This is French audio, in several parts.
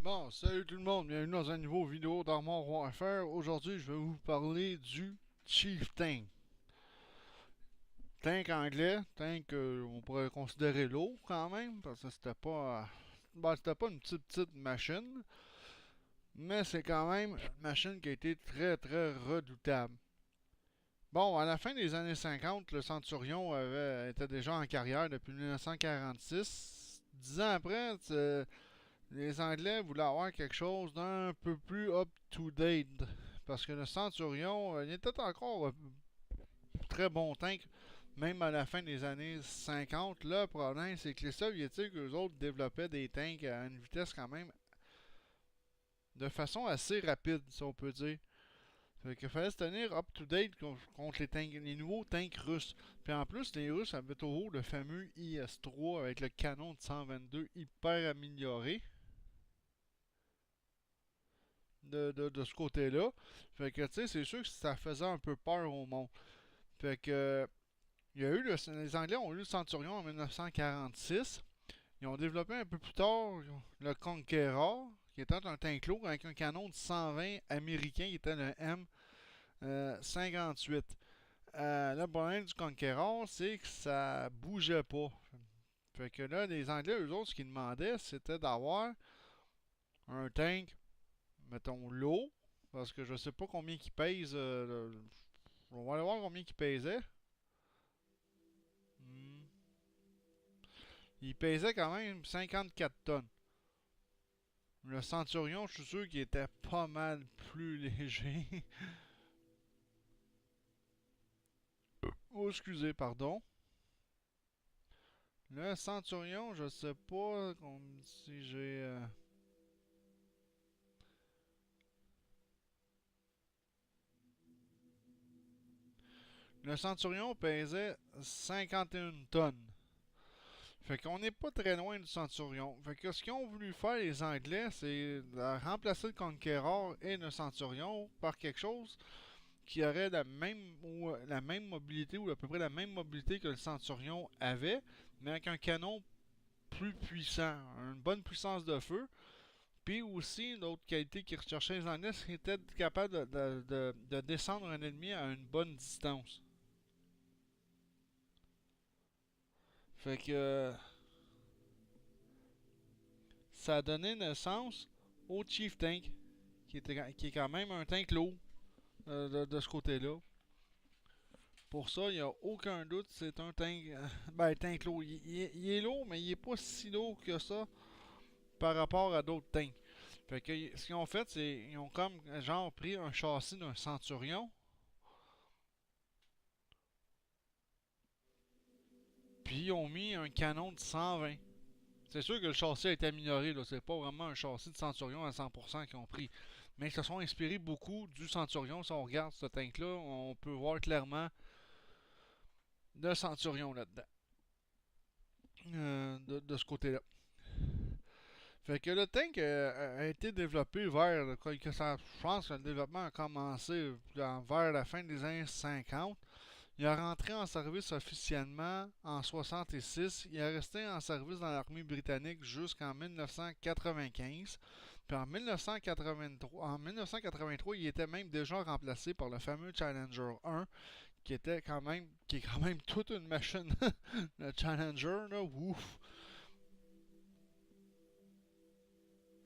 Bon, salut tout le monde, bienvenue dans un nouveau vidéo d'Armor Warfare. Aujourd'hui, je vais vous parler du Chief Tank. Tank anglais, tank on pourrait considérer lourd quand même, parce que c'était pas une petite machine, mais c'est quand même une machine qui a été très redoutable. Bon, à la fin des années 50, le Centurion était déjà en carrière depuis 1946. 10 ans après, les Anglais voulaient avoir quelque chose d'un peu plus up-to-date. Parce que le Centurion, il était encore un très bon tank, même à la fin des années 50. Le problème, c'est que les Soviétiques, eux autres, développaient des tanks à une vitesse quand même de façon assez rapide, si on peut dire. Fait qu'il fallait se tenir up-to-date contre les nouveaux tanks russes. Puis en plus, les Russes avaient au haut le fameux IS-3 avec le canon de 122 hyper amélioré. De ce côté-là. Fait que, tu sais, c'est sûr que ça faisait un peu peur au monde. Fait que, les Anglais ont eu le Centurion en 1946. Ils ont développé un peu plus tard le Conqueror, qui était un tank lourd avec un canon de 120 américain, qui était le M58. Le problème du Conqueror, c'est que ça bougeait pas. Fait que là, les Anglais, eux autres, ce qu'ils demandaient, c'était d'avoir un tank, mettons, low, parce que je sais pas combien il pèse. On va aller voir combien il pesait. Hmm. Il pesait quand même 54 tonnes. Le Centurion, je suis sûr qu'il était pas mal plus léger. Oh, excusez, pardon. Le Centurion, je sais pas si j'ai. Le Centurion pesait 51 tonnes. Fait qu'on n'est pas très loin du Centurion. Fait que ce qu'ils ont voulu faire, les Anglais, c'est de remplacer le Conqueror et le Centurion par quelque chose qui aurait la même mobilité ou à peu près la même mobilité que le Centurion avait, mais avec un canon plus puissant, une bonne puissance de feu. Puis aussi, l'autre qualité qu'ils recherchaient les Anglais, c'était d'être capable de descendre un ennemi à une bonne distance. Fait que ça a donné naissance au Chief Tank, qui est quand même un tank lourd de ce côté-là. Pour ça, il n'y a aucun doute, c'est un tank. Ben, tank lourd. Il est lourd, mais il est pas si lourd que ça par rapport à d'autres tanks. Fait que ce qu'ils ont fait, c'est ils ont comme genre pris un châssis d'un Centurion, puis ils ont mis un canon de 120. C'est sûr que le châssis a été amélioré, là. C'est pas vraiment un châssis de Centurion à 100% qu'ils ont pris. Mais ils se sont inspirés beaucoup du Centurion. Si on regarde ce tank-là, on peut voir clairement le Centurion là-dedans. De ce côté-là. Fait que le tank a été développé vers. Je pense que le développement a commencé vers la fin des années 50. Il est rentré en service officiellement en 66. Il est resté en service dans l'armée britannique jusqu'en 1995. Puis en 1983, il était même déjà remplacé par le fameux Challenger 1, qui est quand même toute une machine. Le Challenger, là, ouf,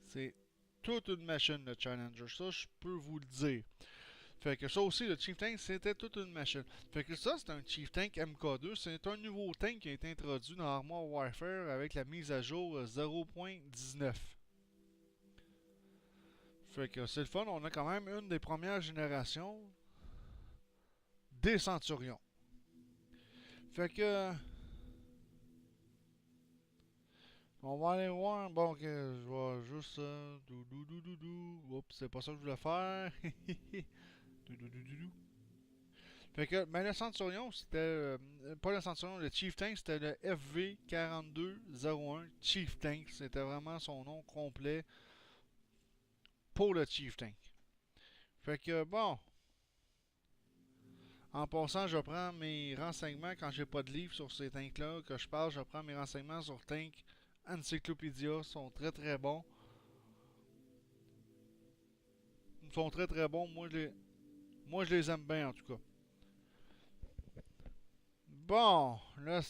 c'est toute une machine, le Challenger. Ça, je peux vous le dire. Fait que ça aussi, le Chief Tank, c'était toute une machine. Fait que ça, c'est un Chief Tank MK2. C'est un nouveau tank qui a été introduit dans Armored Warfare avec la mise à jour 0.19. Fait que c'est le fun. On a quand même une des premières générations des Centurions. Fait que on va aller voir. Bon, ok, je vais juste. Oups, c'est pas ça que je voulais faire. Fait que, ben le Centurion, c'était. Pas le Centurion, le Chief Tank, c'était le FV4201 Chief Tank. C'était vraiment son nom complet pour le Chief Tank. Fait que, bon. En passant, je prends mes renseignements quand j'ai pas de livre sur ces tanks-là que je parle. Je prends mes renseignements sur Tank Encyclopedia. Ils sont très bons. sont très très bons. Moi, je les aime bien en tout cas. Bon, le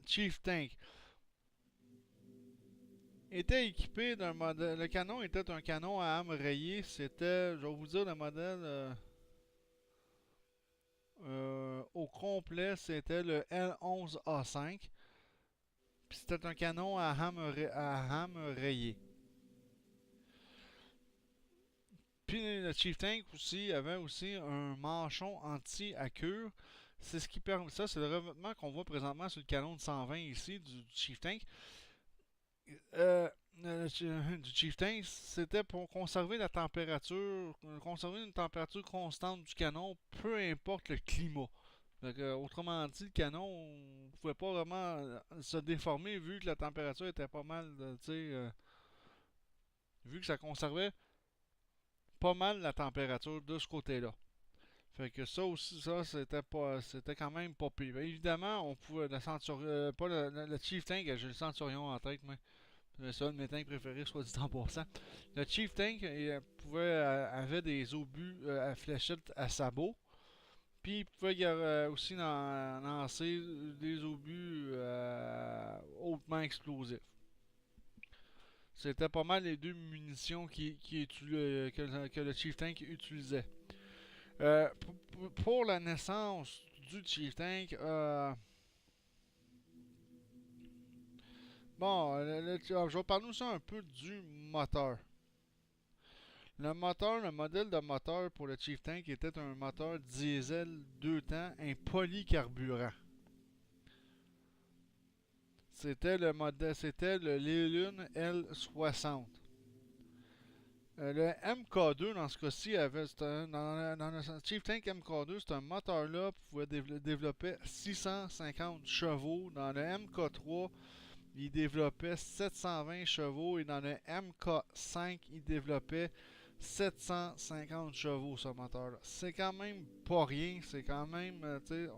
Chief Tank était équipé d'un modèle. Le canon était un canon à âme rayée. C'était, je vais vous dire le modèle au complet, c'était le L11A5. Puis c'était un canon à âme rayée. Puis le Chief Tank aussi avait aussi un manchon anti-accure. C'est ce qui permet ça, c'est le revêtement qu'on voit présentement sur le canon de 120 ici du Chief Tank. Euh, du Chief Tank, c'était pour conserver une température constante du canon, peu importe le climat. Donc, autrement dit, le canon ne pouvait pas vraiment se déformer vu que la température était pas mal, vu que ça conservait pas mal la température de ce côté-là. Fait que ça aussi, ça c'était quand même pas pire. Évidemment, on pouvait pas le Chief Tank, j'ai le Centurion en tête, mais c'est un de mes tanks préférés, soit dit en passant. Le Chief Tank avait des obus à fléchettes à sabot. Puis il pouvait aussi lancer des obus hautement explosifs. C'était pas mal les deux munitions que le Chief Tank utilisait. Pour la naissance du Chief Tank, bon, je vais parler aussi un peu du moteur. Le modèle de moteur pour le Chief Tank était un moteur diesel 2 temps, un polycarburant. C'était le Lelune L60. Le MK2 dans ce cas-ci dans le Chief Tank MK2, c'est un moteur-là pouvait développer 650 chevaux. Dans le MK3, il développait 720 chevaux et dans le MK5, il développait 750 chevaux ce moteur-là. C'est quand même pas rien, c'est quand même, c'est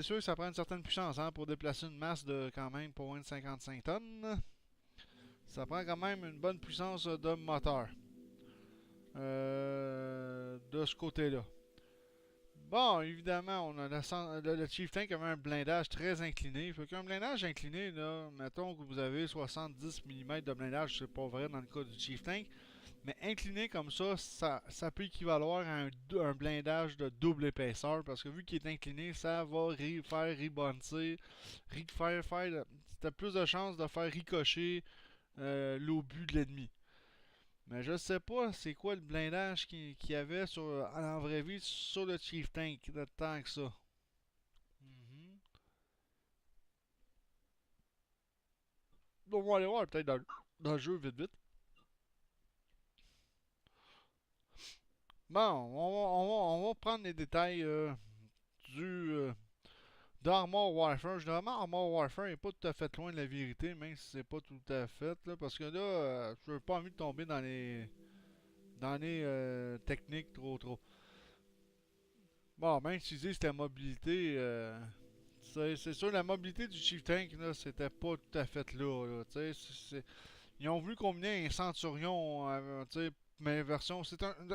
sûr que ça prend une certaine puissance hein, pour déplacer une masse de quand même pas moins de 55 tonnes. Ça prend quand même une bonne puissance de moteur. De ce côté-là. Bon, évidemment, on a le Chief Tank avait un blindage très incliné. Fait qu'un blindage incliné, là, mettons que vous avez 70 mm de blindage, c'est pas vrai dans le cas du Chief Tank. Mais incliné comme ça peut équivaloir à un blindage de double épaisseur. Parce que vu qu'il est incliné, ça va faire rebondir, t'as plus de chances de faire ricocher l'obus de l'ennemi. Mais je sais pas c'est quoi le blindage qu'il y avait en vraie vie sur le Chief Tank de tant que ça. Mhm. Donc on va aller voir peut-être dans le jeu vite vite. Bon, on va prendre les détails du d'Armor Warfare. Généralement, Armor Warfare n'est pas tout à fait loin de la vérité, même si c'est pas tout à fait. Là, parce que là, je n'ai pas envie de tomber dans les techniques trop. Bon, même si disent que la mobilité, c'est sûr, la mobilité du Chief Tank, là, c'était pas tout à fait là. Ils ont voulu combiner un Centurion, mais version.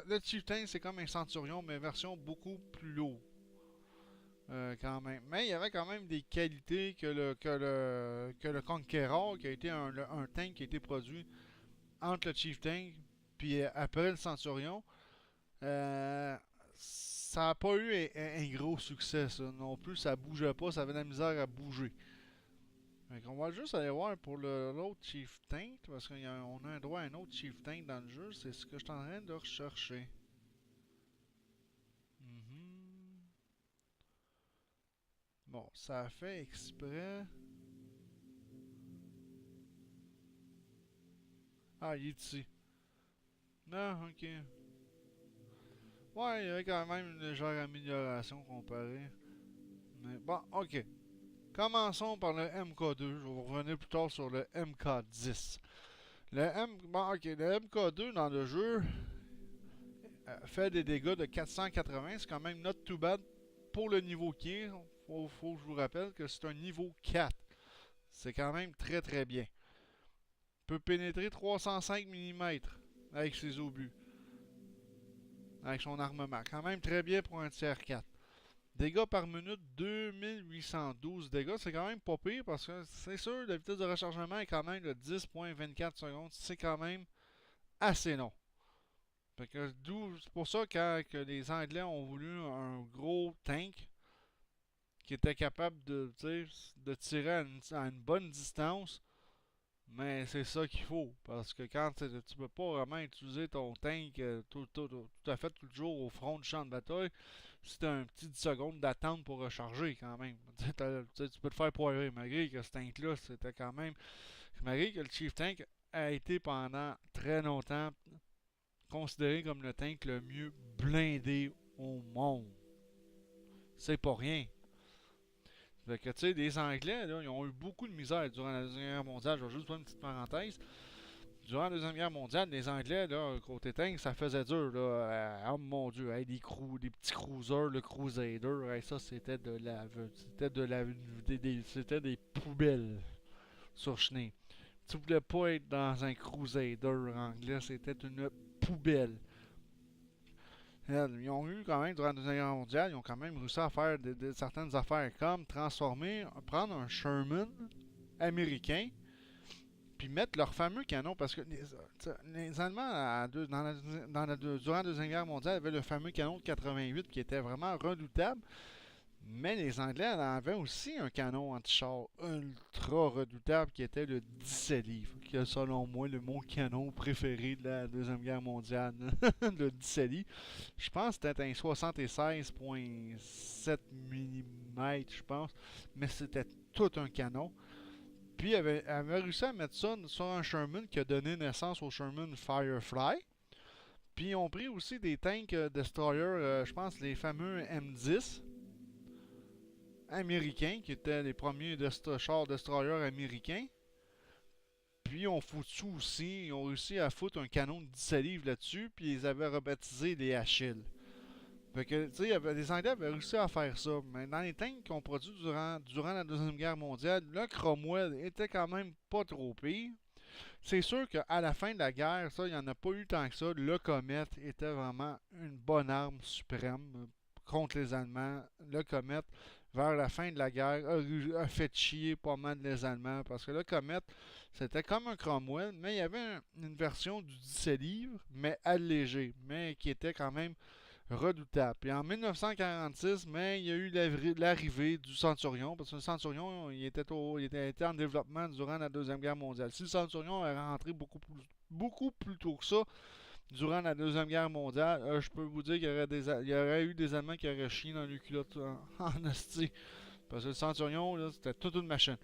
Le Chief Tank, c'est comme un Centurion, mais version beaucoup plus lourde. Quand même. Mais il y avait quand même des qualités que le Conqueror, qui a été un tank qui a été produit entre le Chief Tank puis après le Centurion. Ça n'a pas eu un gros succès, ça non plus. Ça bougeait pas, ça avait de la misère à bouger. Fait qu'on va juste aller voir pour l'autre Chief Tank, parce qu'on a un droit à un autre Chief Tank dans le jeu. C'est ce que je suis en train de rechercher. Mhm. Bon, ça a fait exprès. Ah, il est ici. Non, ok. Ouais, il y avait quand même une légère amélioration comparée. Mais bon, ok. Commençons par le MK2. Je vais vous revenir plus tard sur le MK10. Bon, ok, le MK2 dans le jeu fait des dégâts de 480. C'est quand même not too bad pour le niveau qui est. Faut que je vous rappelle que c'est un niveau 4. C'est quand même très très bien. Peut pénétrer 305 mm. avec ses obus. Avec son armement. Quand même très bien pour un tiers 4. Dégâts par minute, 2812 dégâts. C'est quand même pas pire parce que c'est sûr, la vitesse de rechargement est quand même de 10,24 secondes. C'est quand même assez long. C'est pour ça que les Anglais ont voulu un gros tank qui était capable de tirer à une bonne distance. Mais c'est ça qu'il faut. Parce que quand tu peux pas vraiment utiliser ton tank tout à fait tout le jour au front du champ de bataille, si t'as un petit 10 secondes d'attente pour recharger quand même. Tu peux te faire poirer. Malgré que ce tank-là, c'était quand même. Malgré que le Chief Tank a été pendant très longtemps considéré comme le tank le mieux blindé au monde. C'est pas rien. Fait que, tu sais, les Anglais, là, ils ont eu beaucoup de misère durant la Deuxième Guerre mondiale. Je vais juste faire une petite parenthèse. Durant la Deuxième Guerre mondiale, les Anglais, là, côté tank, ça faisait dur, là. Oh mon Dieu, hey, des petits cruisers, le Crusader, hey, ça, c'était des poubelles sur chenille. Tu voulais pas être dans un Crusader anglais, c'était une poubelle. Ils ont eu quand même, durant la Deuxième Guerre mondiale, ils ont quand même réussi à faire certaines affaires comme prendre un Sherman américain, puis mettre leur fameux canon, parce que les Allemands, durant la Deuxième Guerre mondiale, avaient le fameux canon de 88 qui était vraiment redoutable. Mais les Anglais en avaient aussi un canon anti-char ultra redoutable qui était le 17 livres, qui est selon moi mon canon préféré de la Deuxième Guerre mondiale. Le 17 livres. Je pense que c'était un 76,7 mm, je pense, mais c'était tout un canon. Puis elle avait réussi à mettre ça sur un Sherman qui a donné naissance au Sherman Firefly. Puis ils ont pris aussi des tanks destroyers, je pense les fameux M10 américains, qui étaient les premiers chars destroyers américains. Puis ils ont foutu aussi, ils ont réussi à foutre un canon de 17 livres là-dessus, puis ils avaient rebaptisé les Achilles. Fait que, tu sais, les Anglais avaient réussi à faire ça. Mais dans les tanks qu'on produit durant la Deuxième Guerre mondiale, le Cromwell était quand même pas trop pire. C'est sûr qu'à la fin de la guerre, ça, il n'y en a pas eu tant que ça. Le Comet était vraiment une bonne arme suprême contre les Allemands. Le Comet, vers la fin de la guerre, a fait chier pas mal les Allemands. Parce que le Comet, c'était comme un Cromwell, mais il y avait une version du 17 livres, mais allégée, mais qui était quand même redoutable. Puis en 1946, mais il y a eu l'arrivée du Centurion, parce que le Centurion, il était en développement durant la Deuxième Guerre mondiale. Si le Centurion est rentré beaucoup plus tôt que ça, durant la Deuxième Guerre mondiale, je peux vous dire qu'il y aurait eu des Allemands qui auraient chié dans le culotte en hostie. Parce que le Centurion, là, c'était toute une machine.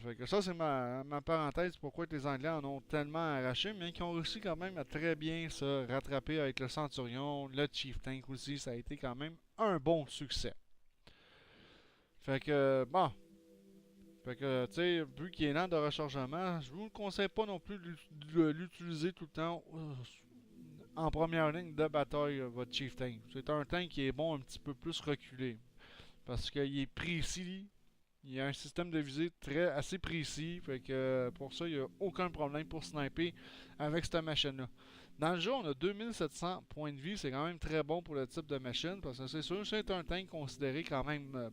Fait que ça, c'est ma parenthèse pourquoi les Anglais en ont tellement arraché, mais qui ont réussi quand même à très bien se rattraper avec le Centurion, le Chief Tank aussi. Ça a été quand même un bon succès. Fait que, bon. Fait que, tu sais, vu qu'il est lent de rechargement, je vous le conseille pas non plus de l'utiliser tout le temps en première ligne de bataille, votre Chief Tank. C'est un tank qui est bon un petit peu plus reculé. Parce qu'il est précis. Il y a un système de visée assez précis. Fait que pour ça, il n'y a aucun problème pour sniper avec cette machine-là. Dans le jeu, on a 2700 points de vie. C'est quand même très bon pour le type de machine. Parce que c'est sûr, c'est un tank considéré quand même.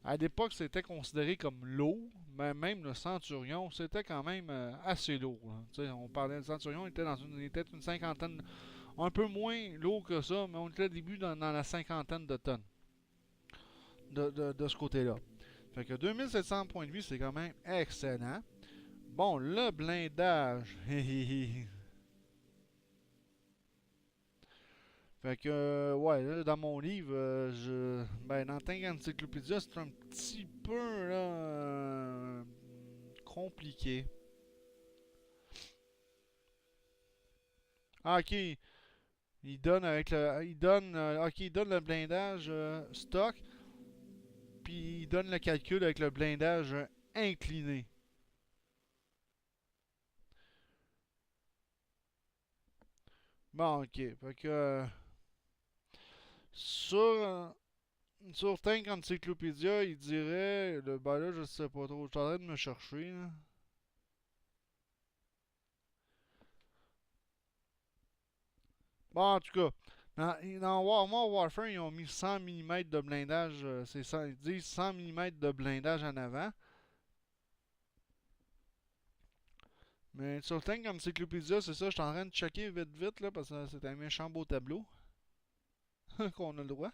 À l'époque, c'était considéré comme lourd. Mais même le Centurion, c'était quand même assez lourd. On parlait du Centurion, il était une cinquantaine. Un peu moins lourd que ça, mais on était au début dans la cinquantaine de tonnes. De ce côté-là. Fait que 2700 points de vie, c'est quand même excellent. Bon, le blindage. Fait que, ouais, là, dans mon livre, dans Tank Encyclopédia, c'est un petit peu, là, compliqué. Ah, ok. Il donne le blindage stock, puis il donne le calcul avec le blindage incliné. Bon, ok. Fait que sur Tank Encyclopédia, il dirait. Ben là, je sais pas trop. Je suis en train de me chercher. Là. Bon, en tout cas, dans Modern Warfare, ils ont mis 100 mm de blindage. Ils disent 100 mm de blindage en avant. Mais sur le Tank Encyclopedia, c'est ça, je suis en train de checker vite vite là, parce que c'est un méchant beau tableau qu'on a le droit.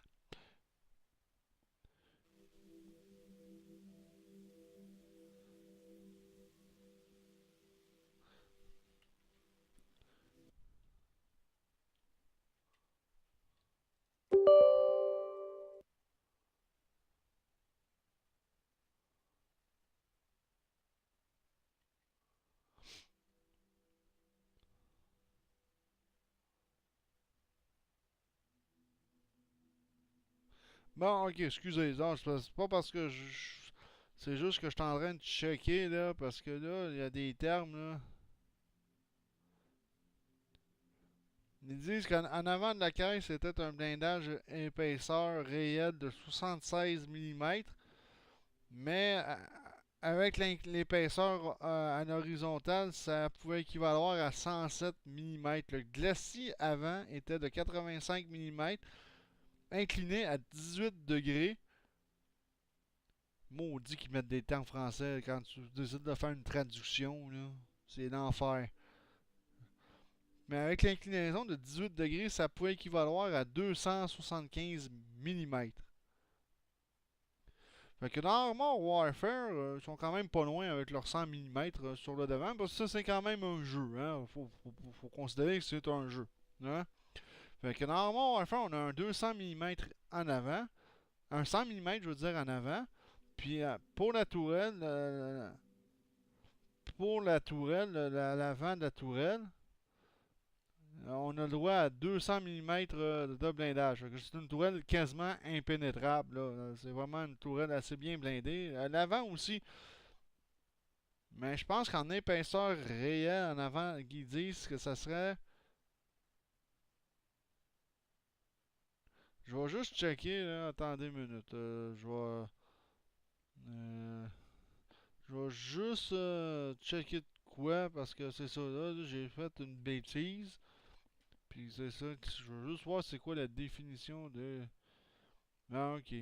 Bon, ok, excusez, non, c'est pas parce que c'est juste que je suis en train de checker là, parce que là, il y a des termes là. Ils disent qu'en avant de la caisse, c'était un blindage épaisseur réel de 76 mm, mais avec l'épaisseur en horizontal, ça pouvait équivaloir à 107 mm. Le glacis avant était de 85 mm, incliné à 18 degrés. Maudit qu'ils mettent des termes français quand tu décides de faire une traduction, là. C'est l'enfer. Mais avec l'inclinaison de 18 degrés, ça pouvait équivaloir à 275 mm. Fait que dans Armor Warfare, ils sont quand même pas loin avec leurs 100 mm sur le devant, parce que ça, c'est quand même un jeu. Hein? Faut considérer que c'est un jeu. Hein? Fait que dans Armor Warfare, on a un 200 mm en avant, un 100 mm, je veux dire, en avant. Puis pour la tourelle, l'avant de la tourelle, on a le droit à 200 mm de blindage. C'est une tourelle quasiment impénétrable. C'est vraiment une tourelle assez bien blindée. À l'avant aussi. Mais je pense qu'en épaisseur réelle en avant, ils disent que ça serait. Je vais juste checker. Là. Attendez une minute. Euh, je vais juste checker de quoi parce que c'est ça. Là, j'ai fait une bêtise. Puis c'est ça. Je veux juste voir c'est quoi la définition de. Ah, ok.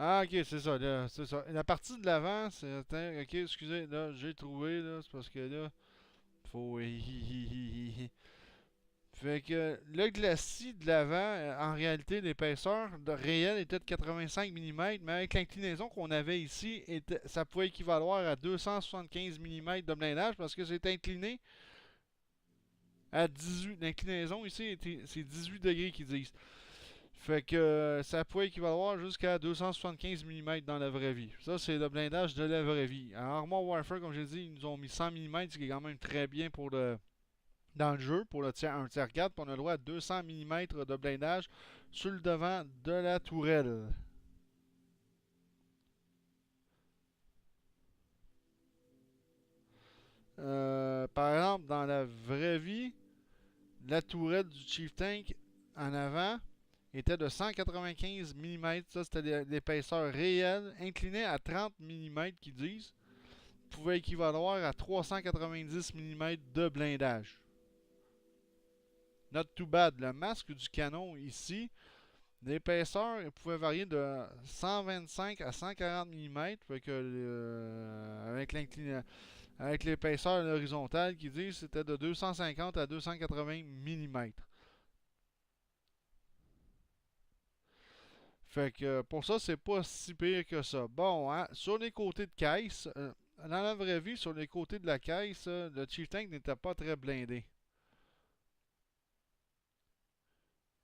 Ah, ok, c'est ça, là, c'est ça. La partie de l'avant, c'est. Attends, ok, excusez, là, j'ai trouvé, là, c'est parce que là, faut. Fait que le glacis de l'avant, en réalité, l'épaisseur réelle était de 85 mm, mais avec l'inclinaison qu'on avait ici, ça pouvait équivaloir à 275 mm de blindage parce que c'est incliné à 18. L'inclinaison ici, c'est 18 degrés qu'ils disent. Fait que ça pouvait équivaloir jusqu'à 275 mm dans la vraie vie. Ça, c'est le blindage de la vraie vie. En Armor Warfare, comme j'ai dit, ils nous ont mis 100 mm, ce qui est quand même très bien pour dans le jeu, pour un tiers 4. Puis on a le droit à 200 mm de blindage sur le devant de la tourelle. Par exemple, dans la vraie vie, la tourelle du Chief Tank en avant était de 195 mm. Ça, c'était l'épaisseur réelle, inclinée à 30 mm qu'ils disent, pouvait équivaloir à 390 mm de blindage. Not too bad. Le masque du canon ici, l'épaisseur pouvait varier de 125 à 140 mm. Fait que, avec l'épaisseur horizontale qui dit c'était de 250 à 280 mm. Fait que pour ça, c'est pas si pire que ça. Bon, hein, sur les côtés de caisse, dans la vraie vie, sur les côtés de la caisse, le Chief Tank n'était pas très blindé.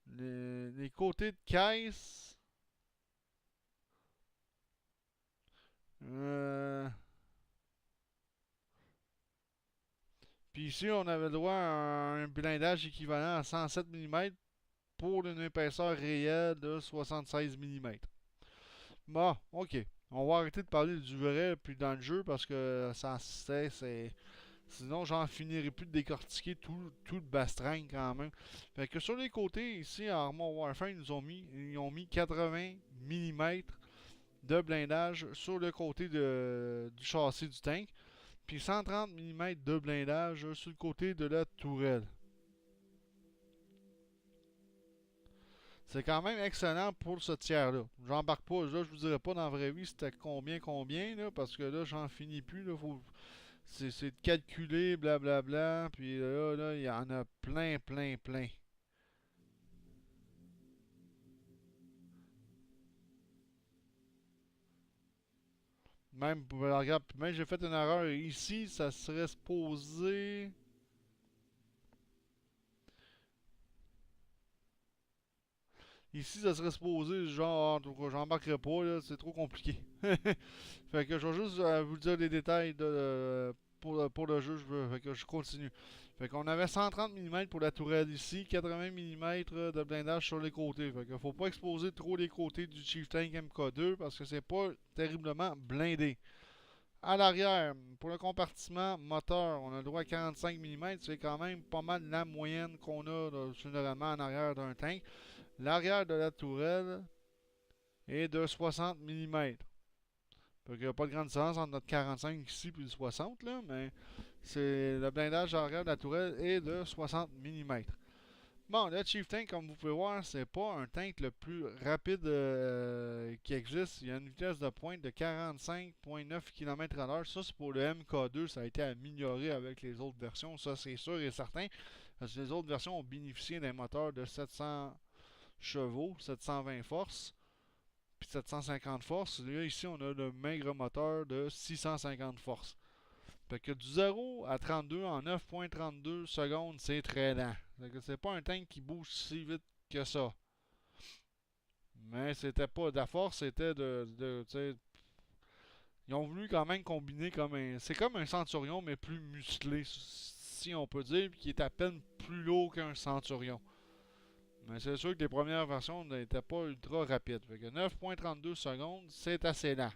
Les côtés de caisse. Euh, Puis ici, on avait le droit à un blindage équivalent à 107 mm pour une épaisseur réelle de 76 mm. Bon, ok. On va arrêter de parler du vrai puis dans le jeu parce que ça Sinon, j'en finirai plus de décortiquer tout le bastring quand même. Fait que sur les côtés, ici, à Armor Warfare, ils ont mis 80 mm de blindage sur le côté du châssis du tank. Puis 130 mm de blindage sur le côté de la tourelle. C'est quand même excellent pour ce tiers-là. J'embarque pas, là, je vous dirais pas dans la vraie vie c'était combien, là, parce que là, j'en finis plus. Là, c'est de calculer, blablabla. Puis là, il y en a plein, plein, plein. Regarde, même j'ai fait une erreur ici, ça serait supposé. Ici, ça serait supposé, genre, j'embarquerai pas, là, c'est trop compliqué. Fait que je vais juste vous dire les détails pour le jeu, fait que je continue. Fait qu'on avait 130 mm pour la tourelle ici, 80 mm de blindage sur les côtés. Fait que faut pas exposer trop les côtés du Chief Tank MK2 parce que c'est pas terriblement blindé. À l'arrière, pour le compartiment moteur, on a le droit à 45 mm, c'est quand même pas mal la moyenne qu'on a là, généralement en arrière d'un tank. L'arrière de la tourelle est de 60 mm. Il n'y a pas de grande différence entre notre 45 ici et le 60, là, mais c'est le blindage arrière de la tourelle est de 60 mm. Bon, le Chief Tank, comme vous pouvez voir, c'est pas un tank le plus rapide qui existe. Il y a une vitesse de pointe de 45,9 km/h. Ça, c'est pour le MK2. Ça a été amélioré avec les autres versions. Ça, c'est sûr et certain. Parce que les autres versions ont bénéficié d'un moteur de 700 chevaux, 720 forces puis 750 forces. Là, ici, on a le maigre moteur de 650 forces. Fait que du 0 à 32 en 9.32 secondes, c'est très lent. Fait que c'est pas un tank qui bouge si vite que ça. Mais c'était pas de la force, c'était ils ont voulu quand même combiner comme un. C'est comme un centurion, mais plus musclé, si on peut dire, qui est à peine plus lourd qu'un centurion. Mais c'est sûr que les premières versions n'étaient pas ultra rapides. Fait que 9.32 secondes, c'est assez lent.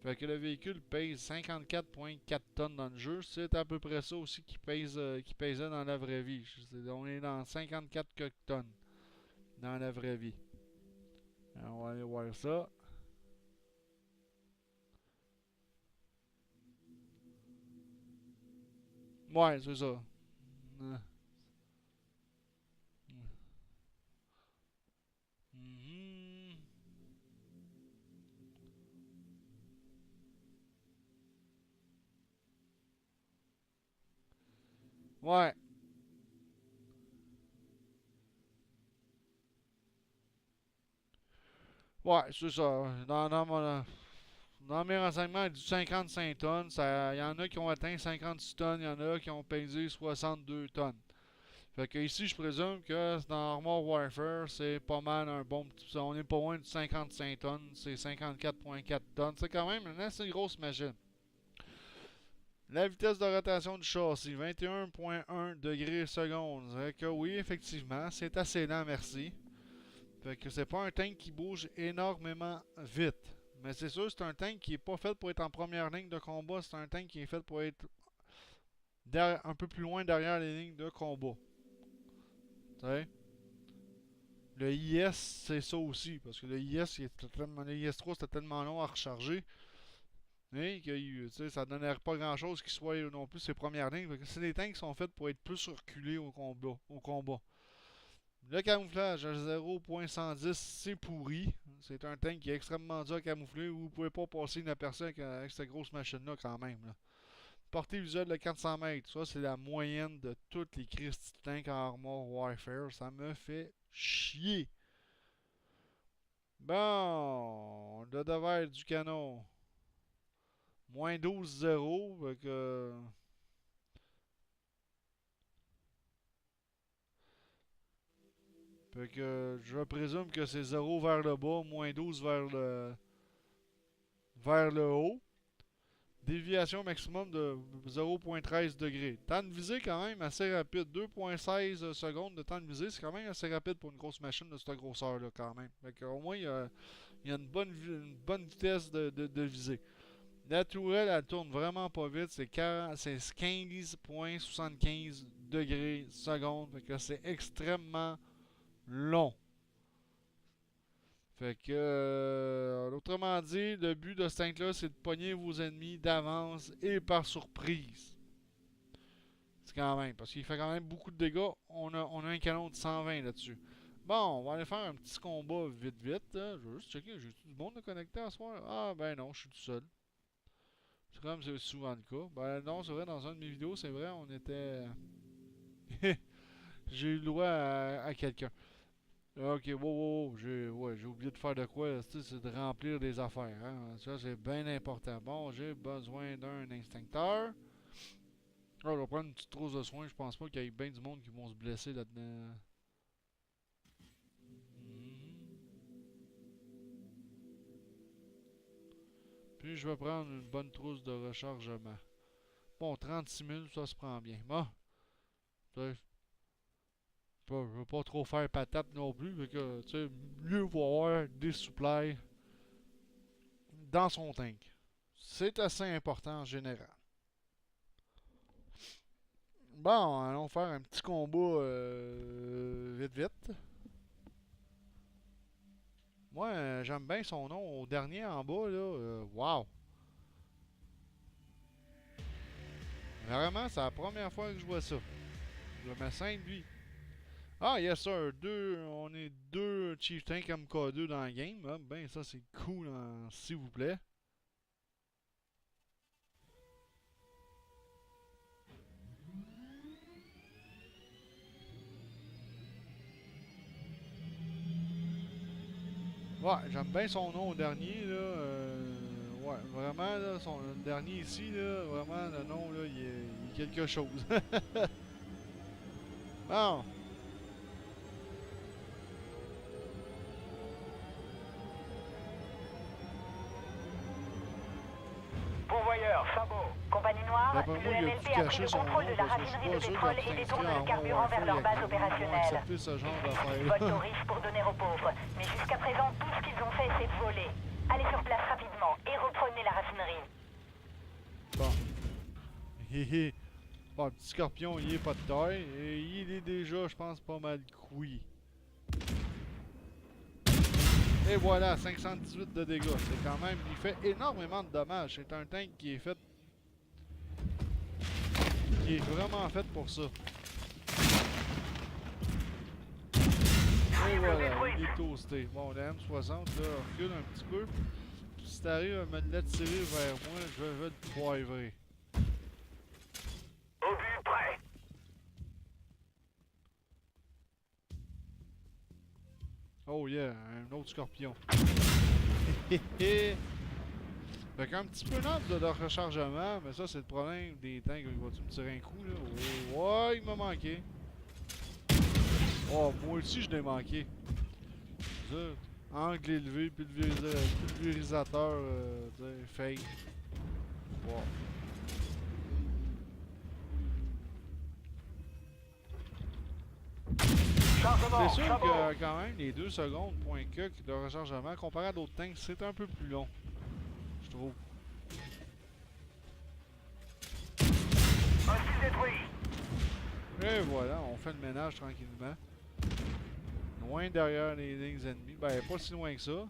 Fait que le véhicule pèse 54,4 tonnes dans le jeu. C'est à peu près ça aussi qui pesait dans la vraie vie. On est dans 54 tonnes dans la vraie vie. Alors, on va aller voir ça. Ouais, c'est ça. Mhm. Ouais. Ouais, c'est ça. Dans mes renseignements, du 55 tonnes. Il y en a qui ont atteint 56 tonnes, il y en a qui ont pesé 62 tonnes. Fait que ici, je présume que dans Armor Warfare, c'est pas mal un bon petit. On est pas loin de 55 tonnes, c'est 54,4 tonnes. C'est quand même une assez grosse machine. La vitesse de rotation du châssis, 21,1 degrés secondes. Fait que oui, effectivement, c'est assez lent, merci. Fait que c'est pas un tank qui bouge énormément vite. Mais c'est sûr, c'est un tank qui est pas fait pour être en première ligne de combat. C'est un tank qui est fait pour être un peu plus loin derrière les lignes de combat. T'sais? Le IS, c'est ça aussi. Parce que le IS, le IS-3, c'était tellement long à recharger. Et que ça ne donnerait pas grand chose qui soit non plus ses premières lignes. C'est des tanks qui sont faits pour être plus reculés au combat. Le camouflage à 0.110, c'est pourri. C'est un tank qui est extrêmement dur à camoufler. Vous ne pouvez pas passer inaperçu avec cette grosse machine-là quand même. Là. Portée visuelle de 400 mètres. Ça, c'est la moyenne de toutes les Christy tanks en Armor Warfare. Ça me fait chier. Bon, le devers du canon. Moins 12,0. Fait que je présume que c'est 0 vers le bas, moins 12 vers le haut. Déviation maximum de 0.13 degrés. Temps de visée quand même assez rapide. 2.16 secondes de temps de visée, c'est quand même assez rapide pour une grosse machine de cette grosseur là quand même. Fait qu'au moins il y a une bonne vitesse de visée. La tourelle, elle tourne vraiment pas vite. C'est 15,75 degrés seconde. Fait que c'est extrêmement long. Fait que, autrement dit, le but de ce tank-là, c'est de pogner vos ennemis d'avance et par surprise. C'est quand même, parce qu'il fait quand même beaucoup de dégâts. On a un canon de 120 là-dessus. Bon, on va aller faire un petit combat vite vite. Hein. Je vais juste checker, j'ai tout le monde de connecté à ce soir? Ah ben non, je suis tout seul. C'est comme c'est souvent le cas. Ben non, c'est vrai, dans une de mes vidéos, c'est vrai, on était... j'ai eu le droit à quelqu'un. Ok, wow, j'ai oublié de faire de quoi, c'est de remplir des affaires. Hein. Ça, c'est bien important. Bon, j'ai besoin d'un instincteur. Ah, je vais prendre une petite trousse de soins. Je pense pas qu'il y ait bien du monde qui vont se blesser là-dedans. Puis je vais prendre une bonne trousse de rechargement. Bon, 36 000, ça se prend bien. Bon, je veux pas trop faire patate non plus. Fait que, tu sais, mieux vaut avoir des supplies dans son tank. C'est assez important en général. Bon, allons faire un petit combat vite. Moi, j'aime bien son nom au dernier en bas, là. Wow! Vraiment, c'est la première fois que je vois ça. Je me sens lui. Ah, yes sir, on est deux Chieftains MK2 dans la game. Ah, ben, ça c'est cool, hein, s'il vous plaît. Ouais, j'aime bien son nom au dernier, là. Ouais, vraiment, là, le dernier ici, là, vraiment, le nom, là, il est quelque chose. Bon. Pourvoyeur, Sabot. Compagnie Noire, le MLP a pris le contrôle de la raffinerie de pétrole et détourne le carburant vers leur base opérationnelle. Vote au risque pour donner aux pauvres. Mais jusqu'à présent, tout ce qu'ils ont fait, c'est voler. Allez sur place rapidement et reprenez la raffinerie. Bon. Hihi. Bon, le petit scorpion, il est pas de taille. Et il est déjà, je pense, pas mal cuit. Et voilà, 518 de dégâts. C'est quand même... Il fait énormément de dommages. C'est un tank qui est fait... qui est vraiment fait pour ça. Et voilà, il est toasté. Bon, le M60, là, recule un petit peu. Si t'arrives à me l'attirer vers moi, je vais le poivrer. Au but prêt. Oh yeah, un autre scorpion. Fait qu'un petit peu lent de leur rechargement, mais ça c'est le problème des tanks. Il va-tu me tirer un coup là? Oh, ouais, il m'a manqué. Oh, moi aussi je l'ai manqué. Ça, angle élevé, pulvérisateur, fake. Wow. C'est sûr que quand même les 2 secondes point que de rechargement comparé à d'autres tanks, c'est un peu plus long. Je trouve. Et voilà, on fait le ménage tranquillement. Loin derrière les lignes ennemies. Ben, pas si loin que ça.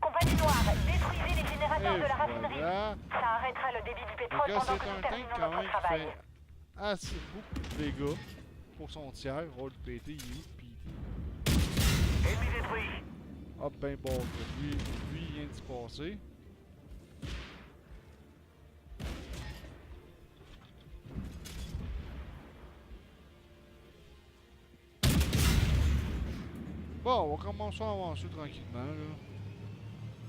Compagnie Noire, détruisez les générateurs de la raffinerie. Voilà. Ça arrêtera le débit du pétrole pendant que nous terminons notre travail. Fait assez beaucoup de dégâts pour son tiers. Roll pété, il est puis... Ennemi détruit. Hop, ben bon, lui il vient de se passer. Bon, on va commencer à avancer tranquillement, là.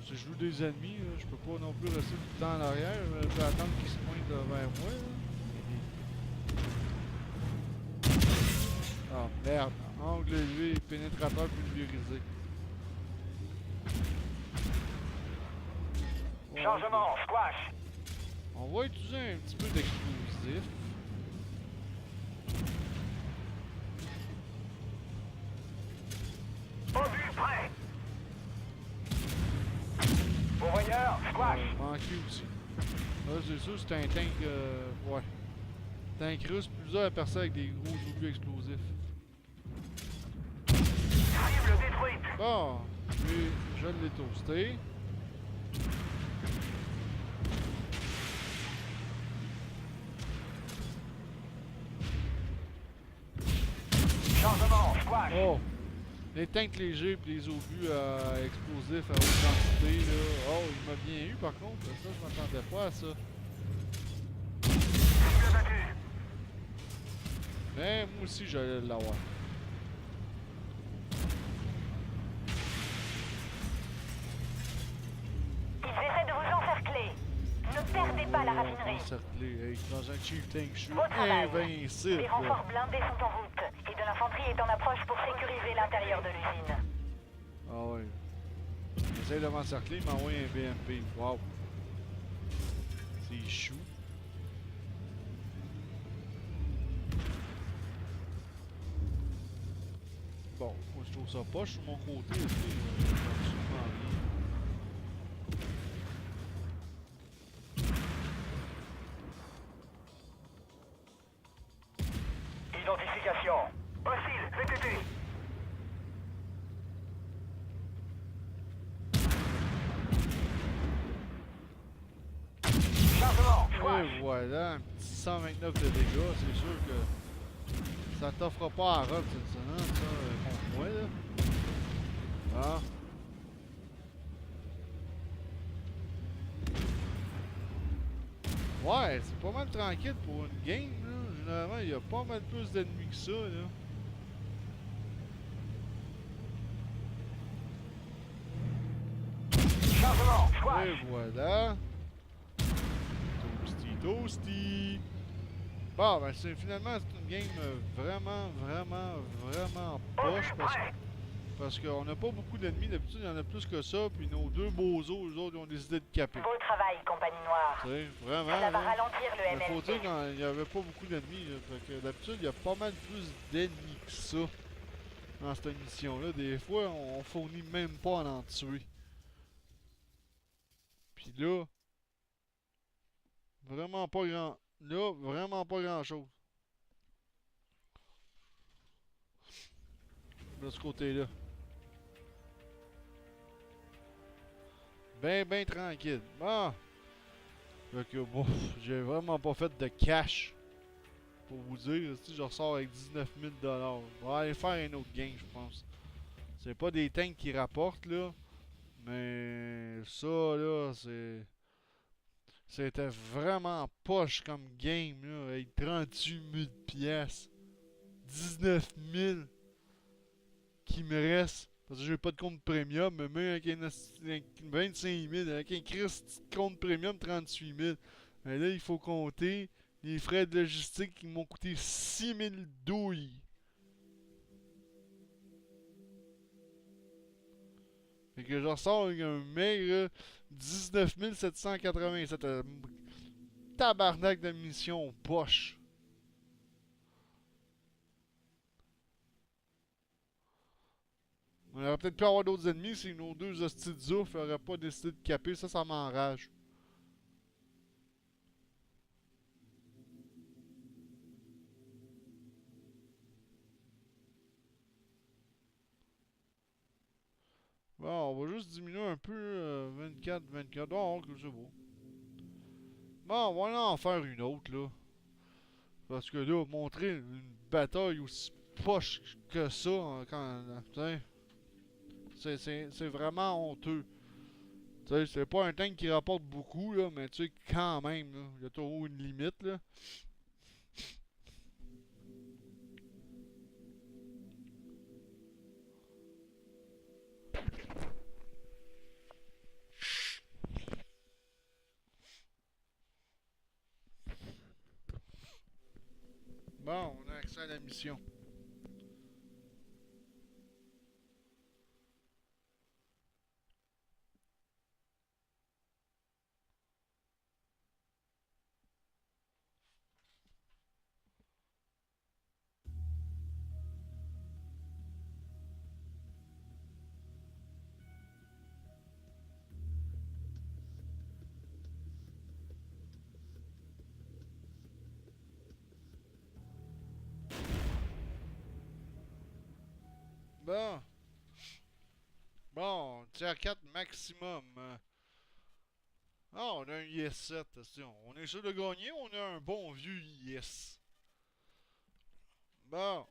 Si je joue des ennemis, là, je peux pas non plus rester tout le temps en arrière. Je vais attendre qu'ils se pointent vers moi, là. Ah, merde. Angle élevé, pénétrateur pulvérisé. Changement, squash. On va utiliser un petit peu d'explosif. Au but prêt. Pourvoyeur, squash. manqué aussi. Là, c'est sûr, c'est un tank. Ouais. Tank russe, plusieurs à percer avec des gros obus explosifs. Cible détruite. Bon, puis je l'ai toasté. Changement, squash. Oh! Les tanks légers et les obus explosifs à haute densité, là. Oh, il m'a bien eu par contre. Ça, je m'attendais pas à ça. Cible battue. Mais moi aussi, j'allais l'avoir. Ils essaient de vous encercler. Ne perdez pas la raffinerie. Encerclé. Hey, dans un Chief Tank, je suis Beau travail. invincible. Les renforts blindés sont en route et de l'infanterie est en approche pour sécuriser l'intérieur de l'usine. Ah ouais. J'essaie de m'encercler, il m'a envoyé un BMP. Wow. C'est chou. Bon, moi je trouve ça poche sur mon côté aussi. Absolument rien. Identification. Hostile, VTT. Chargement, squash. Et voilà, un petit 129 de dégâts, c'est sûr que ça t'offre pas à run cette semaine, ça, contre moi, là. Ah. Ouais, c'est pas mal tranquille pour une game, là. Généralement, il y a pas mal plus d'ennemis que ça, là. Chargement, squash. Et voilà. Toasty, toasty. Bon, ben finalement, c'est une game vraiment poche parce qu'on n'a pas beaucoup d'ennemis. D'habitude, il y en a plus que ça. Puis nos deux bozos, eux autres, ils ont décidé de caper. Beau travail, compagnie noire. Tu sais, vraiment. Ça va Là, ralentir le il faut dire MLC. qu'il n'y avait pas beaucoup d'ennemis. Là. Fait que d'habitude, il y a pas mal plus d'ennemis que ça dans cette mission-là. Des fois, on fournit même pas à en tuer. Puis là, vraiment pas grand. Là, vraiment pas grand-chose. De ce côté-là. Ben tranquille. Bon. Fait que bon, j'ai vraiment pas fait de cash. Pour vous dire, si je ressors avec 19 000 $. On va aller faire un autre game, je pense. C'est pas des tanks qui rapportent, là. Mais ça, là, c'était vraiment poche comme game, là. Avec 38 000 pièces. 19 000 qui me reste. Parce que j'ai pas de compte premium, mais même avec un 25 000, avec un Christ compte premium 38 000. Mais là, il faut compter les frais de logistique qui m'ont coûté 6 000 douilles. Fait que je ressors avec un maigre 19 787. Tabarnak de mission poche. On aurait peut-être pu avoir d'autres ennemis si nos deux hosties de zouf n'auraient pas décidé de caper. Ça m'enrage. Bon, on va juste diminuer un peu 24. Oh, que c'est beau. Bon, on va en faire une autre, là. Parce que là, montrer une bataille aussi poche que ça, hein, quand, c'est vraiment honteux. Tu sais, c'est pas un tank qui rapporte beaucoup, là, mais tu sais, quand même, là, il y a toujours une limite, là. Bon, on a accès à la mission. Bon. Bon, tiers 4 maximum. Ah, on a un IS-7. On est sûr de gagner, on a un bon vieux IS. Bon.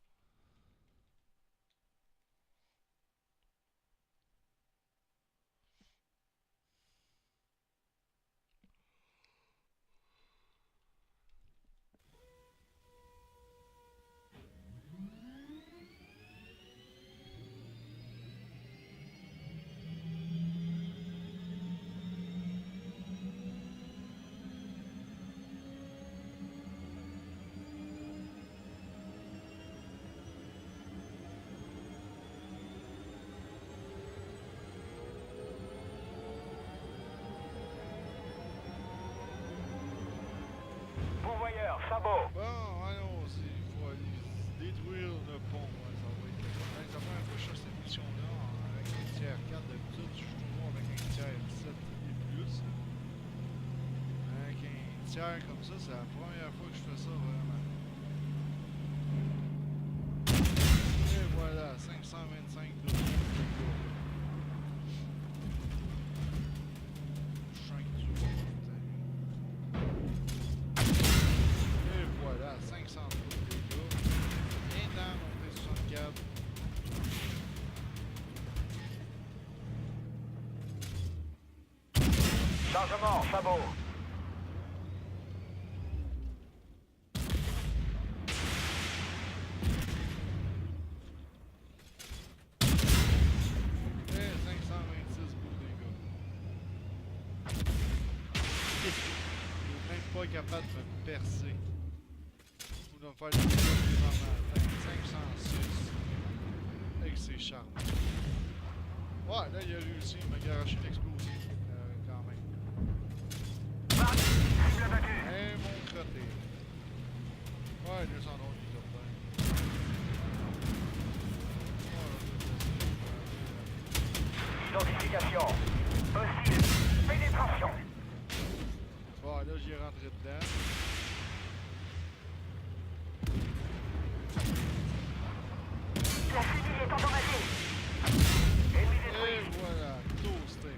Pourvoyeur, sabot. Bon, allons-y. Il faut aller détruire le pont. Ouais, ça va être la première fois que je fais cette mission-là avec un tiers 4. D'habitude, je suis toujours avec un tiers 7 et plus. Avec un tiers comme ça, c'est la première fois que je fais ça vraiment. Et voilà, 525 de voilà, 500 de dégâts. Bien dans mon T64. Chargement, sabot. Et 526 pour de dégâts. Il est même pas capable de me percer. Ou de me faire des dégâts vraiment. 506. Avec ses charmes. Ouais, là il a réussi à me garocher l'explosif. Quand même. Cible battue. Eh mon crotté. Ouais, 200 drôles, il est bien. Identification. Hostile. Pénétration. Bon, là j'y ai rentré dedans. La fusille est endommagée. Ennemi détruit. Et voilà, toasté.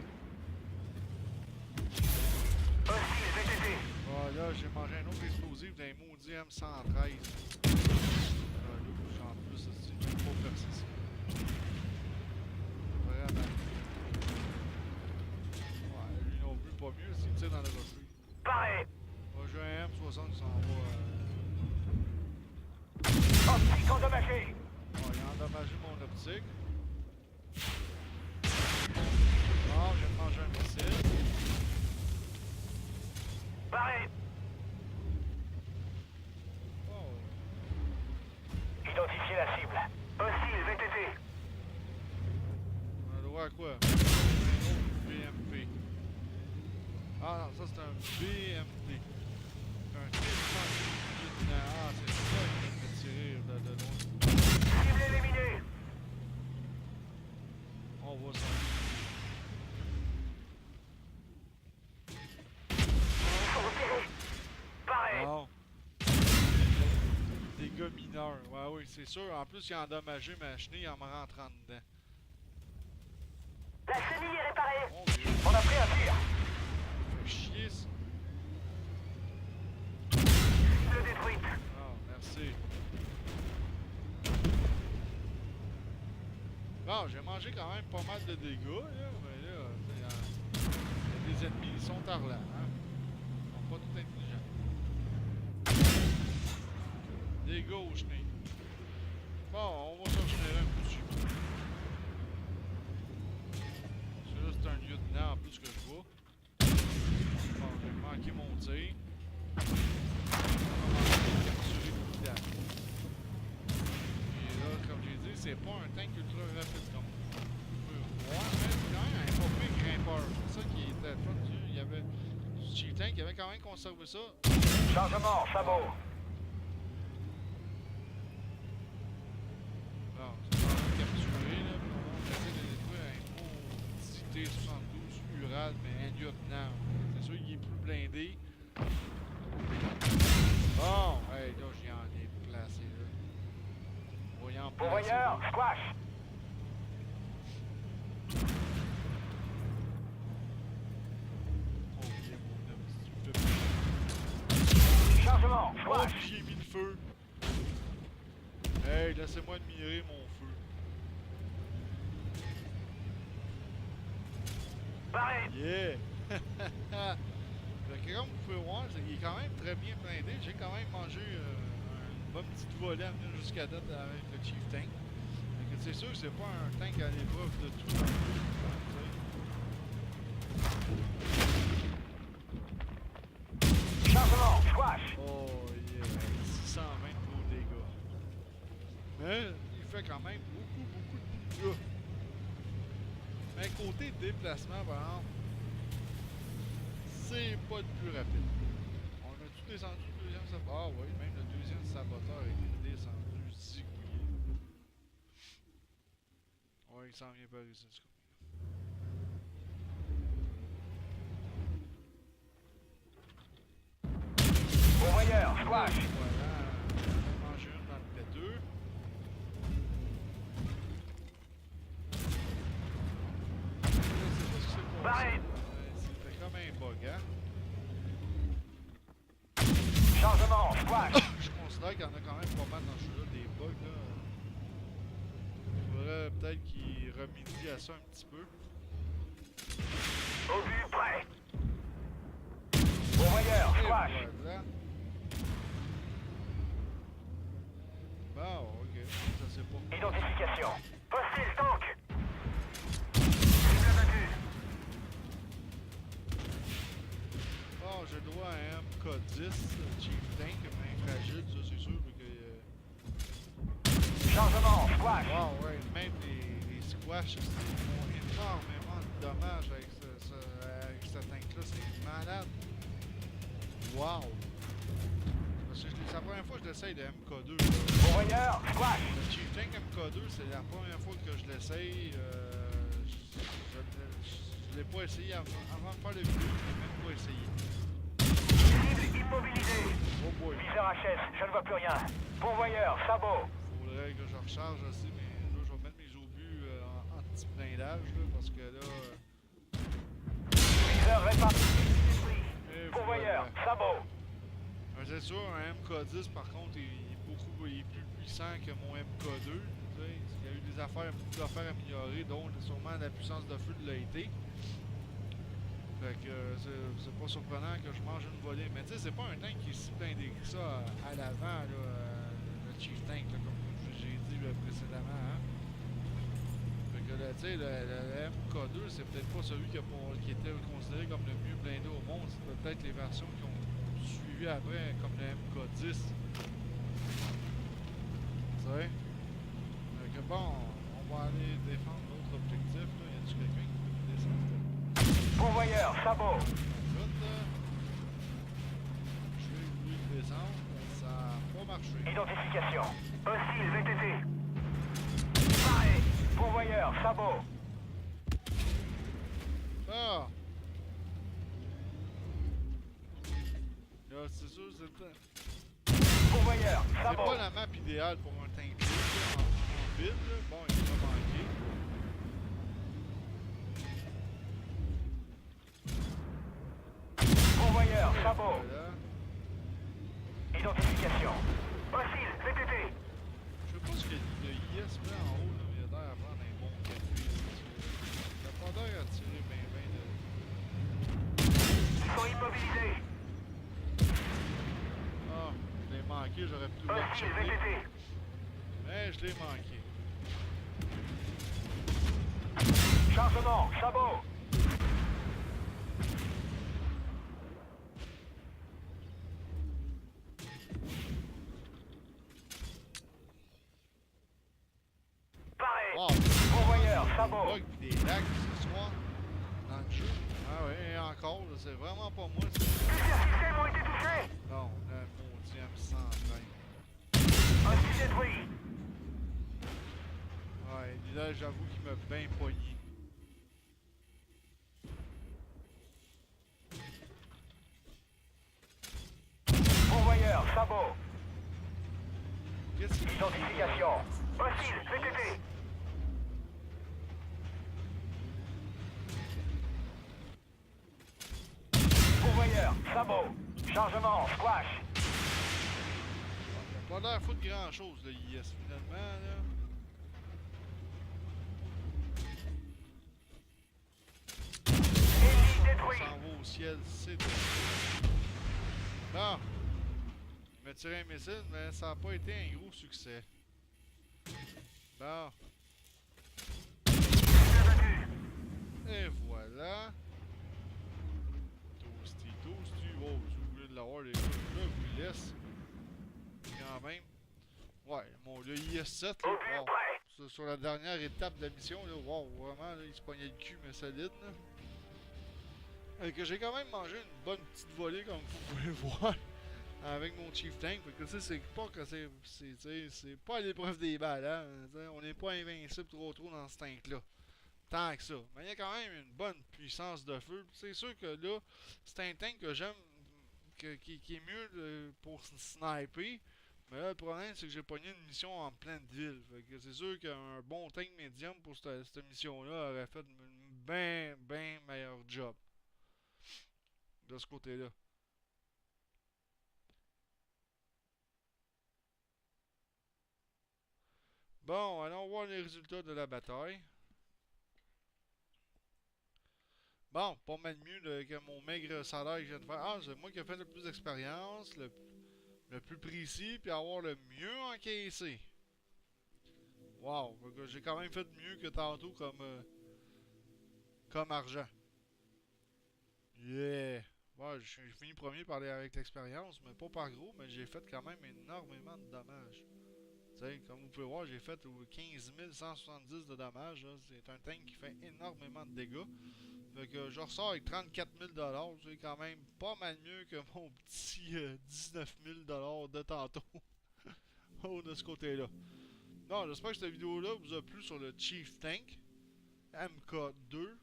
Hostile VTT. Voilà, j'ai mangé un autre explosif d'un maudit M113. Là, en plus, c'est pas percé ça. Vraiment. Ouais, lui non plus, pas mieux s'il tire dans le rocher. Paré. Moi, j'ai un M60 qui s'en va. Optique endommagée. Bon, il a endommagé mon optique. Bon, j'ai mangé un missile. Paré. Oh. Identifiez la cible. Hostile VTT. On a le droit à quoi? Un autre BMP. Ah non, ça c'est un BMP. Un T-108. Ah, c'est ça qui vient de me tirer de loin. Cible éliminée. On voit ça. Ils sont repérés. Paré. Bon. Dégâts mineurs. Ouais, oui, c'est sûr. En plus, il a endommagé ma chenille en me rentrant dedans. La chenille est réparée. Mon Dieu. On a pris un tir. Ça fait chier ça. Cible détruite. Ah, merci. Bon, j'ai mangé quand même pas mal de dégâts, là, mais là, il y a des ennemis, ils sont tarlants, hein. Ils sont pas tout intelligents. Dégâts aux chenilles. Bon, on va s'en générer un coup dessus. Celui-là, c'est un lieutenant en plus que je vois. Bon, j'ai manqué mon tir. On va manquer de capturer le village. Et là, comme j'ai dit, c'est pas un tank ultra rapide comme vous pouvez voir, mais c'est quand même un pas pire grimpeur. C'est ça qui était fun. Il y avait du cheap tank, il avait quand même conservé ça. Chargement, sabot. Bon, c'est pas capturé, là. On essaie de détruire un petit T-72 Ural, mais un lieutenant. C'est sûr qu'il est plus blindé. Bon, hey, là, j'y en ai placé, là. Voyant placer, Pourvoyeur, là. squash. Chargement, Oh, squash. puis j'ai mis le feu. Hey, laissez-moi admirer mon feu. Barré. Yeah! Fait que comme vous pouvez voir, il est quand même très bien blindé. J'ai quand même mangé une bonne petite volée à venir jusqu'à date avec le Chief Tank. Fait que c'est sûr que c'est pas un tank à l'épreuve de tout. Chargement, squash. Oh yeah, 620 de gros dégâts. Mais il fait quand même beaucoup de dégâts. Mais côté déplacement, par exemple, c'est pas le plus rapide. On a tout descendu le deuxième saboteur. Ah oui, même le deuxième saboteur est descendu zigouillé. Ouais, il s'en vient par ici. Pourvoyeur, squash. Voilà, on a mangé une dans le P2. Je sais pas ce qui s'est passé. C'était comme un bug, hein? Chargement, squash. Je considère qu'il y en a quand même pas mal dans ce jeu-là, des bugs, là. Il faudrait peut-être qu'ils remédient à ça un petit peu. Au but prêt. Pourvoyeur, Et squash. voilà. Bon, ok, ça c'est pas. Identification. Hostile tank. Cible abattue. Bon, j'ai le droit à un MK10, Chief Tank, mais fragile, ça c'est sûr, que. Chargement, squash. Wow, ouais, même les squash, ils font énormément de dommages avec ce tank-là, c'est malade. Wow! Parce que c'est la première fois que je l'essaye de MK2. Pourvoyeur, squash. Le Chief Tank MK2, c'est la première fois que je l'essaye. Je l'ai pas essayé avant de faire le vidéo, je l'ai même pas essayé. Cible immobilisée. Oh boy! Viseur HS, je ne vois plus rien. Pourvoyeur, sabot. Faudrait que je recharge aussi, mais là je vais mettre mes obus en petit blindage là, parce que là. Viseur réparti. Et Pourvoyeur, voilà. sabot. C'est sûr, un MK10 par contre il est plus puissant que mon MK2. Tu sais, il y a eu beaucoup d'affaires améliorées, dont sûrement la puissance de feu de l'AT. Fait que c'est pas surprenant que je mange une volée. Mais tu sais, c'est pas un tank qui est si blindé que ça à l'avant, là, le Chief Tank, là, comme j'ai dit précédemment. Hein? Fait que tu sais, le MK2, c'est peut-être pas celui qui était considéré comme le mieux blindé au monde. C'est peut-être les versions qui ont suivi après, comme le MK10. Tu sais? Fait que bon, on va aller défendre l'autre objectif. Là. Y a-tu quelqu'un qui peut descendre? Pourvoyeur, sabot. Je vais voulu descendre, ça n'a pas marché. Identification. Hostile VTT. Pareil. Pourvoyeur, sabot. Ah! Là, c'est sûr, Pourvoyeur, c'est sabot. pas la map idéale pour un tank vide, là, en vide. Là. Bon, il va manquer. Pourvoyeur, sabot. Voilà. Identification. Hostile VTT. Je sais pas ce que le IS fait en haut, là, mais il a l'air à prendre un bon café. Il a pas l'air à tirer bien de... Ils sont immobilisés. Ah, je l'ai manqué, j'aurais pu le Hostile checker. VTT. Mais je l'ai manqué. Chargement, sabot. Pareil. Wow! Pourvoyeur, Des sabot. bugs pis des lags ce soir dans le jeu. Ah ouais, et encore, là, c'est vraiment pas moi. Plusieurs systèmes ont été touchés. Non, le maudit M120. Hostile détruit. Ouais, lui là, j'avoue qu'il m'a bien pogné. Pourvoyeur, sabot. Qu'est-ce qu'il Identification. Hostile VTT. convoyeur, sabot, chargement, squash. Il a pas l'air foutre grand chose le IS finalement là. On s'en va au ciel, c'est tout. Bon. Il m'a tiré un missile, mais ça n'a pas été un gros succès. Bon. Et voilà. Toasty. Oh, si vous voulez l'avoir, les gars, je vous le laisse. Quand même. Ouais, bon, le IS-7, là, wow. Sur la dernière étape de la mission, là, wow, vraiment, là, il se pognait le cul, mais solide, là. Que j'ai quand même mangé une bonne petite volée, comme vous pouvez voir, avec mon Chief Tank. Fait que, tu sais, c'est pas que c'est pas à l'épreuve des balles, hein. On n'est pas invincible trop dans ce tank-là. Tant que ça. Mais il y a quand même une bonne puissance de feu. C'est sûr que là, c'est un tank que j'aime, qui est mieux pour sniper. Mais là, le problème, c'est que j'ai pogné une mission en pleine ville. Fait que c'est sûr qu'un bon tank médium pour cette mission-là aurait fait un bien meilleur job. De ce côté-là. Bon, allons voir les résultats de la bataille. Bon, pas mal mieux que mon maigre salaire que je viens de faire. Ah, c'est moi qui ai fait le plus d'expérience, le plus précis, puis avoir le mieux encaissé. Wow, j'ai quand même fait mieux que tantôt comme argent. Yeah! Ouais, j'ai fini premier par avec l'expérience, mais pas par gros, mais j'ai fait quand même énormément de dommages. T'sais, comme vous pouvez voir, j'ai fait 15 170 de dommages. C'est un tank qui fait énormément de dégâts. Fait que je ressors avec 34 000 $. C'est quand même pas mal mieux que mon petit 19 000 $ de tantôt. Oh, de ce côté-là. Bon, j'espère que cette vidéo-là vous a plu sur le Chief Tank MK2.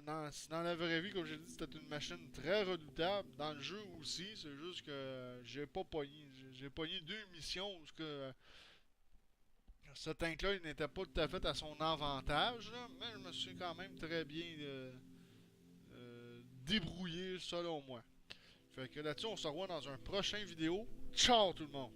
Dans la vraie vie, comme j'ai dit, c'était une machine très redoutable. Dans le jeu aussi, c'est juste que j'ai pas pogné. J'ai pogné 2 missions où ce tank-là, il n'était pas tout à fait à son avantage, là, mais je me suis quand même très bien débrouillé selon moi. Fait que là-dessus, on se revoit dans un prochain vidéo. Ciao tout le monde!